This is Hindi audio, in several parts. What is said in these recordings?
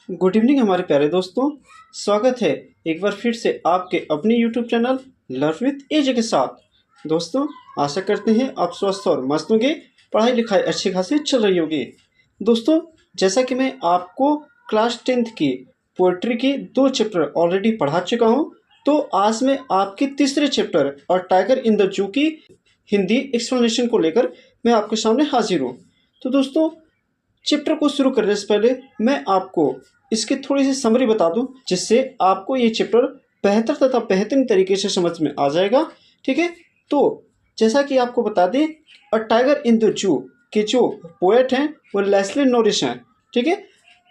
गुड इवनिंग हमारे प्यारे दोस्तों। स्वागत है एक बार फिर से आपके अपने यूट्यूब चैनल लर्न विथ एजे के साथ। दोस्तों, आशा करते हैं आप स्वस्थ और मस्त होंगे, पढ़ाई लिखाई अच्छी खासी चल रही होगी। दोस्तों, जैसा कि मैं आपको क्लास 10th की पोइट्री के 2 चैप्टर ऑलरेडी पढ़ा चुका हूं, तो आज मैं आपके तीसरे चैप्टर और टाइगर इन द जू की हिंदी एक्सप्लेनेशन को लेकर मैं आपके सामने हाजिर हूँ। तो दोस्तों, चैप्टर को शुरू करने से पहले मैं आपको इसकी थोड़ी सी समरी बता दूं, जिससे आपको ये चैप्टर बेहतर तथा बेहतरीन तरीके से समझ में आ जाएगा। ठीक है, तो जैसा कि आपको बता दें, a tiger in the zoo के जो पोएट हैं वो लेस्ली नॉरिस हैं। ठीक है,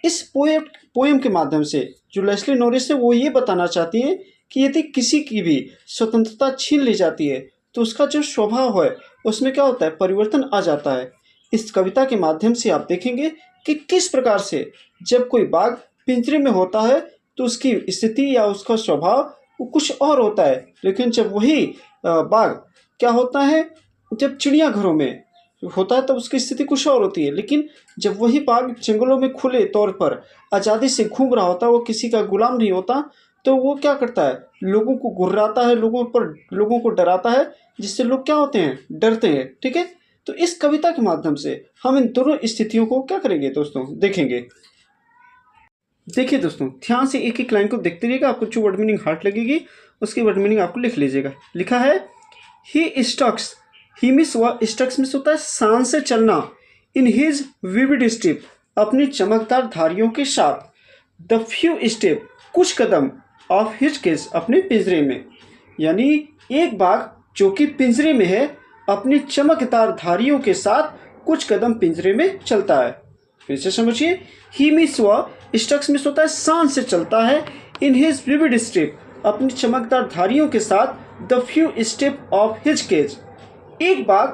इस पोएम के माध्यम से जो लेस्ली नॉरिस है वो ये बताना चाहती हैं कि यदि किसी की भी स्वतंत्रता छीन ली जाती है तो उसका जो स्वभाव है उसमें क्या होता है, परिवर्तन आ जाता है। इस कविता के माध्यम से आप देखेंगे कि किस प्रकार से जब कोई बाघ पिंजरे में होता है तो उसकी स्थिति या उसका स्वभाव वो कुछ और होता है, लेकिन जब वही बाघ क्या होता है, जब चिड़ियाघरों में होता है तब उसकी स्थिति कुछ और होती है। लेकिन जब वही बाघ जंगलों में खुले तौर पर आज़ादी से घूम रहा होता है, वो किसी का गुलाम नहीं होता, तो वो क्या करता है, लोगों को गुर्राता है, लोगों को डराता है, जिससे लोग क्या होते हैं, डरते हैं। ठीक है, तो इस कविता के माध्यम से हम इन दोनों स्थितियों को क्या करेंगे दोस्तों, देखेंगे। देखिए दोस्तों, ध्यान से एक एक लाइन को देखते रहिएगा, आपको जो वर्ड मीनिंग हार्ड लगेगी उसकी वर्ड मीनिंग आपको लिख लीजिएगा। लिखा है, ही स्टक्स, ही मिस हुआ, स्टक्स मिस होता है शान से चलना, इन हिज विविड स्टेप, अपनी चमकदार धारियों के साथ, द फ्यू स्टेप, कुछ कदम, ऑफ हिज केस, अपने पिंजरे में। यानी एक बाघ जो कि पिंजरे में है अपनी चमकदार धारियों के साथ कुछ कदम पिंजरे में चलता है। फिर से समझिए, ही मिस हुआ, स्टक्स मिस होता है शान से चलता है, इन हिज विविड स्टेप, अपनी चमकदार धारियों के साथ, the few step of his cage, एक बाघ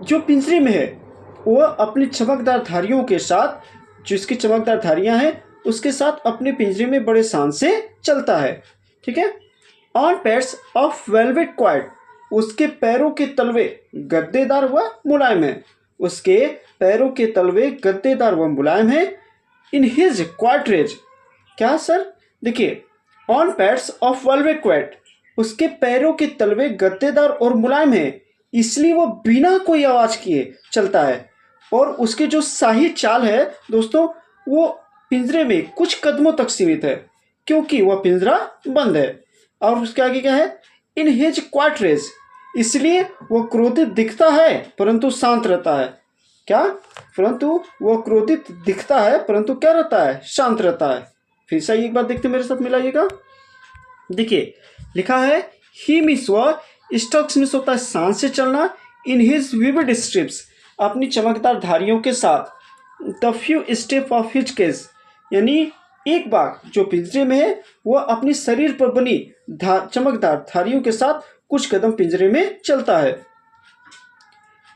जो पिंजरे में है वह अपनी चमकदार धारियों के साथ, जो इसकी चमकदार धारियां हैं उसके साथ अपने पिंजरे में बड़े शान से चलता है। ठीक है, on pads of velvet quite, उसके पैरों के तलवे गद्देदार व मुलायम है, उसके पैरों के तलवे गद्देदार व मुलायम है। इन हिज क्वार्टरेज, क्या सर, देखिए, on pads of velvet quite, उसके पैरों के तलवे गद्देदार और मुलायम है, इसलिए वो बिना कोई आवाज किए चलता है। और उसके जो शाही चाल है दोस्तों, वो पिंजरे में कुछ कदमों तक सीमित है, क्योंकि वह पिंजरा बंद है। और उसके आगे क्या है, इन हिज क्वार्टरेज, इसलिए वह क्रोधित दिखता है परंतु शांत रहता है। क्या, परंतु वह क्रोधित दिखता है परंतु क्या रहता है, शांत रहता है। फिर से एक बार देखते मेरे साथ मिलाइएगा। देखिए, लिखा है, ही मिस वह, स्टक्स मिस होता है शान से चलना, इन हिज विविड स्ट्रिप्स, अपनी चमकदार धारियों के साथ, the few step of his case, यानी एक बाघ जो पिंजरे में है वह अपनी शरीर पर बनी चमकदार धारियों के साथ कुछ कदम पिंजरे में चलता है।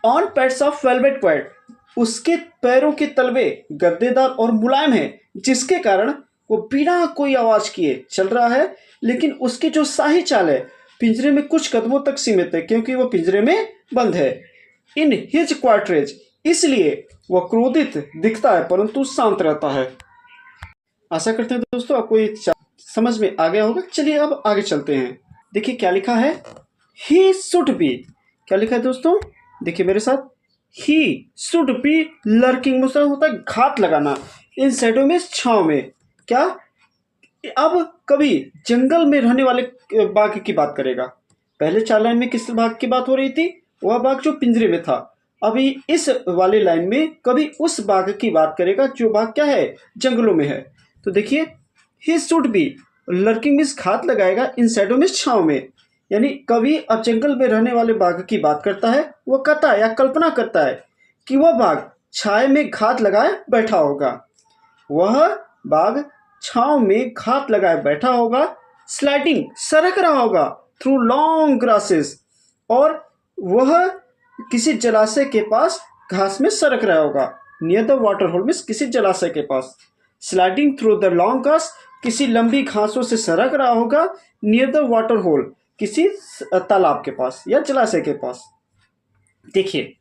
On pads of velvet quite, उसके पैरों के तलवे गद्देदार और मुलायम है, जिसके कारण वो बिना कोई आवाज किए चल रहा है। लेकिन उसकी जो शाही चाल है पिंजरे में कुछ कदमों तक सीमित है, क्योंकि वो पिंजरे में बंद है। इन हिज क्वार्टरेज, इसलिए वह क्रोधित दिखता है परंतु शांत रहता है। आशा करते हैं दोस्तों आपको ये समझ में आ गया होगा। चलिए अब आगे चलते हैं। देखिए क्या लिखा है, ही शुड बी, क्या लिखा है दोस्तों, देखिए मेरे साथ, ही शुड बी लर्किंग, मतलब होता है घात लगाना, इन शैडो में, छांव में। क्या, अब कभी जंगल में रहने वाले बाघ की बात करेगा। पहले 4 लाइन में किस बाघ की बात हो रही थी, वह बाघ जो पिंजरे में था। अभी इस वाले लाइन में कभी उस बाघ की बात करेगा जो बाघ क्या है, जंगलों में है। तो देखिए, he should B lurking means घात लगाएगा, इन शैडो मीन्स छांव में, यानी कभी अब जंगल में रहने वाले बाघ की बात करता है, वह कहता है या कल्पना करता है कि वह बाघ छाए में घात लगाए बैठा होगा, वह बाघ छांव में घात लगाए बैठा होगा, स्लाइडिंग सरक रहा होगा, थ्रू लॉन्ग ग्रासेस, और वह किसी जलाशय के पास घास में सरक रहा होगा, near the water hole means किसी जलाशय के पास, sliding through the long grass, किसी लंबी घासों से सरक रहा होगा, नियर द वाटर होल, किसी तालाब के पास या जलाशय के पास। देखिए,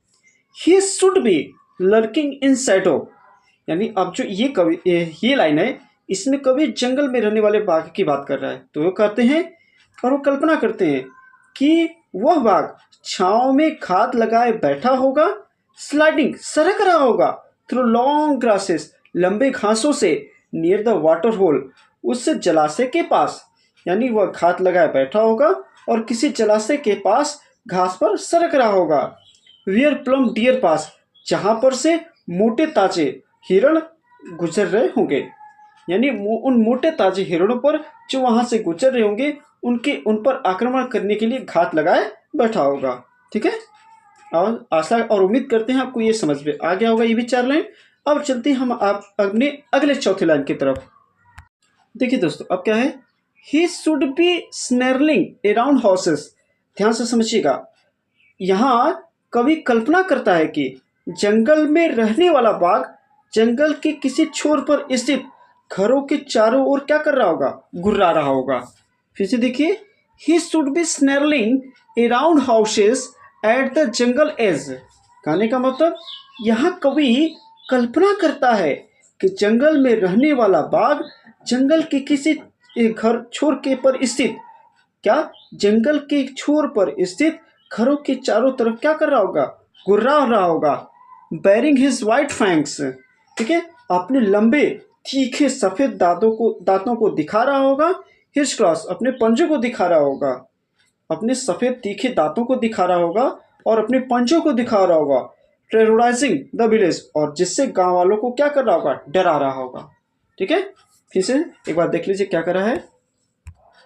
he should B lurking in Shadow, यानी अब जो ये लाइन है इसमें कवि जंगल में रहने वाले बाघ की बात कर रहा है। तो वो कहते हैं और वो कल्पना करते हैं कि वह बाघ छाँव में खाद लगाए बैठा होगा, स्लाइडिंग सरक रहा होगा थ्रू लॉन्ग ग्रासेस, लंबे घासों से, नियर द वाटर होल, उस जलाशय के पास। यानी वह खाद लगाए बैठा होगा और किसी जलाशय के पास घास पर सरक रहा होगा। वियर प्लम डियर पास, जहाँ पर से मोटे ताजे हिरण गुजर रहे होंगे। यानी उन मोटे ताजे हिरणों पर जो वहाँ से गुजर रहे होंगे उन पर आक्रमण करने के लिए घात लगाए बैठा होगा। ठीक है, और आशा और उम्मीद करते हैं आपको ये समझ में आ गया होगा ये भी 4 लाइन। अब चलते हैं हम आप अपने अगले चौथे लाइन की तरफ। देखिए दोस्तों, अब क्या है, he should be snarling around houses. ध्यान से समझिएगा, यहाँ कवि कल्पना करता है कि जंगल में रहने वाला बाघ जंगल के किसी छोर पर स्थित घरों के चारों ओर क्या कर रहा होगा, गुर्रा रहा होगा। फिर से देखिए, he should be snarling around houses at the jungle edge. कहने का मतलब यहाँ कवि कल्पना करता है कि जंगल में रहने वाला बाघ जंगल के किसी घर छोर के पर स्थित, क्या जंगल के छोर पर स्थित घरों के चारों तरफ क्या कर रहा होगा, गुर्रा रहा होगा। बैरिंग हिज वाइट फैंक्स, ठीक है, अपने लंबे तीखे सफेद दांतों को दिखा रहा होगा। हिज क्रॉस, अपने पंजों को दिखा रहा होगा, अपने सफेद तीखे दांतों को दिखा रहा होगा और अपने पंजों को दिखा रहा होगा। टेरोराइजिंग द विलेज, और जिससे गांव वालों को क्या कर रहा होगा, डरा रहा होगा। ठीक है, फिर से एक बार देख लीजिए क्या कर रहा है।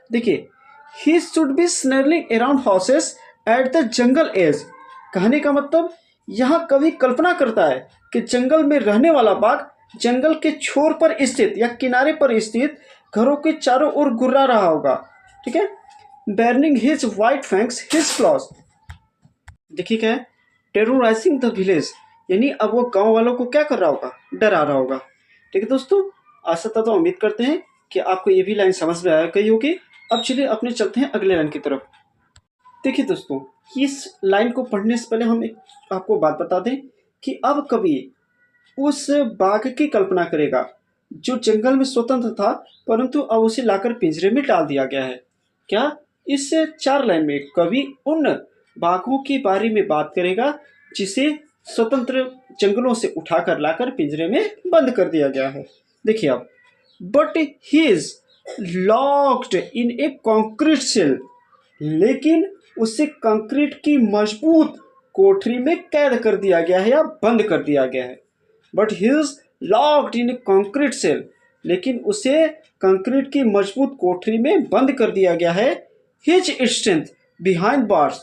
देखिए, he should be snarling around houses at the jungle edge. कहने का मतलब यहाँ कवि कल्पना करता है कि जंगल में रहने वाला बाघ जंगल के छोर पर स्थित या किनारे पर स्थित घरों के चारों ओर गुर्रा रहा होगा। ठीक है, burning his white fangs his clause. देखिए क्या है, टेरोराइजिंग द विलेज, यानी अब वो गांव वालों को क्या कर रहा होगा, डरा रहा होगा। ठीक है दोस्तों, आशा तो उम्मीद करते हैं कि आपको ये भी लाइन समझ में आया गई होगी। अब चलिए अपने चलते हैं अगले लाइन की तरफ। देखिए दोस्तों, इस लाइन को पढ़ने से पहले हम एक आपको बात बता दें कि अब कवि उस बाघ की कल्पना करेगा जो जंगल में स्वतंत्र था, परंतु अब उसे लाकर पिंजरे में डाल दिया गया है। क्या, इस 4 लाइन में कवि उन बाघों के बारे में बात करेगा जिसे स्वतंत्र जंगलों से उठाकर लाकर पिंजरे में बंद कर दिया गया है। देखिए अब, but he is locked in a concrete cell, लेकिन उसे कंक्रीट की मजबूत कोठरी में कैद कर दिया गया है या बंद कर दिया गया है। But he is locked in a concrete cell, लेकिन उसे कंक्रीट की मजबूत कोठरी में बंद कर दिया गया है। हिज स्ट्रेंथ बिहाइंड बार्स,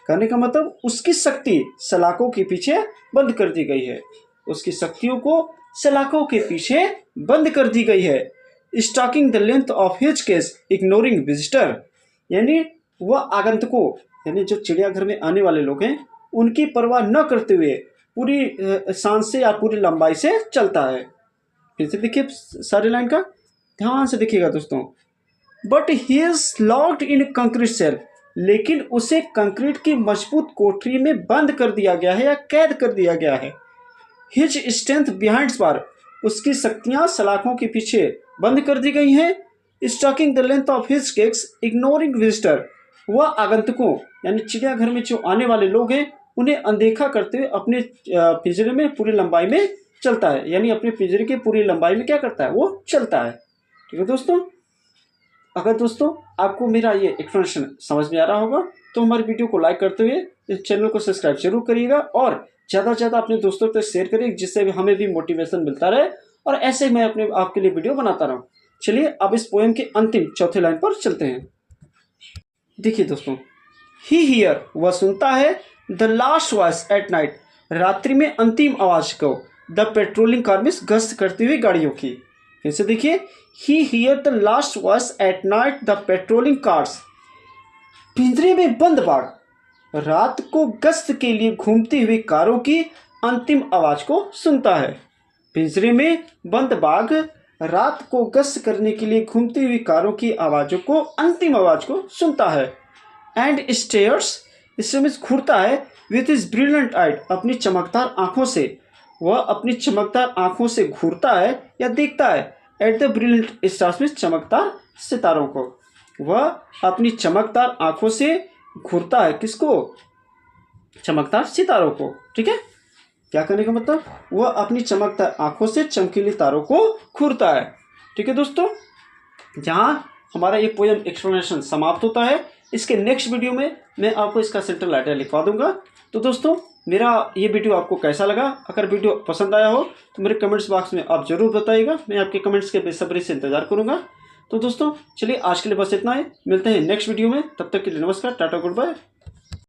कहने का मतलब उसकी शक्ति सलाखों के पीछे बंद कर दी गई है, उसकी शक्तियों को सलाखों के पीछे बंद कर दी गई है। Stalking the length of his cage ignoring visitor, यानी वह आगंतुकों, यानी जो चिड़ियाघर में आने वाले लोग हैं, उनकी परवाह न करते हुए पूरी शान से या पूरी लंबाई से चलता है। फिर से देखिए सारी लाइन का ध्यान से देखिएगा दोस्तों। But he is locked in concrete cell, लेकिन उसे कंक्रीट की मजबूत कोठरी में बंद कर दिया गया है या कैद कर दिया गया है। हिज स्ट्रेंथ बिहाइंड बार, उसकी शक्तियां सलाखों के पीछे बंद कर दी गई हैं। Stalking the length of his cage ignoring visitor, वह आगंतुकों यानी चिड़ियाघर में जो आने वाले लोग हैं उन्हें अनदेखा करते हुए अपने पिंजरे में पूरी लंबाई में चलता है, यानी अपने पिंजरे की पूरी लंबाई में क्या करता है, वो चलता है। ठीक है दोस्तों, अगर दोस्तों आपको मेरा ये एक्सप्लेनेशन समझ में आ रहा होगा तो हमारे वीडियो को लाइक करते हुए इस चैनल को सब्सक्राइब जरूर करिएगा और ज़्यादा से ज़्यादा अपने दोस्तों तक शेयर करिए, जिससे भी हमें भी मोटिवेशन मिलता रहे और ऐसे मैं अपने आपके लिए वीडियो बनाता रहूँ। चलिए अब इस पोएम के अंतिम चौथे लाइन पर चलते हैं। देखिए दोस्तों, ही हियर, वह सुनता है, the last voice at night, रात्रि में अंतिम आवाज को, द पेट्रोलिंग कार में गश्त करती हुई गाड़ियों की। फिर से देखिए, he hear the last voice at night the patrolling cars, पिंजरे में बंद बाघ रात को गश्त के लिए घूमती हुई कारों की अंतिम आवाज को सुनता है। पिंजरे में बंद बाघ रात को गश्त करने के लिए घूमती हुई कारों की आवाज़ों को, अंतिम आवाज़ को सुनता है। एंड स्टेयर्स, इससे मीन्स घूरता है, विथ इज ब्रिलियंट आइट, अपनी चमकदार आँखों से, वह अपनी चमकदार आँखों से घूरता है या देखता है। एट द ब्रिलियंट स्टार्स में चमकदार सितारों को। वह अपनी चमकदार आंखों से घूरता है किसको? चमकदार सितारों को। ठीक है, क्या करने का मतलब? वह अपनी चमकदार आंखों से चमकीले तारों को घूरता है। ठीक है दोस्तों, जहां हमारा ये पोयम एक्सप्लेनेशन समाप्त होता है। इसके नेक्स्ट वीडियो में मैं आपको इसका सेंट्रल आइडिया लिखवा दूंगा। तो दोस्तों, मेरा ये वीडियो आपको कैसा लगा? अगर वीडियो पसंद आया हो तो मेरे कमेंट्स बॉक्स में आप जरूर बताइएगा। मैं आपके कमेंट्स के बेसब्री से इंतजार करूंगा। तो दोस्तों चलिए, आज के लिए बस इतना ही। मिलते हैं नेक्स्ट वीडियो में, तब तक के लिए नमस्कार, टाटा, गुड बाय।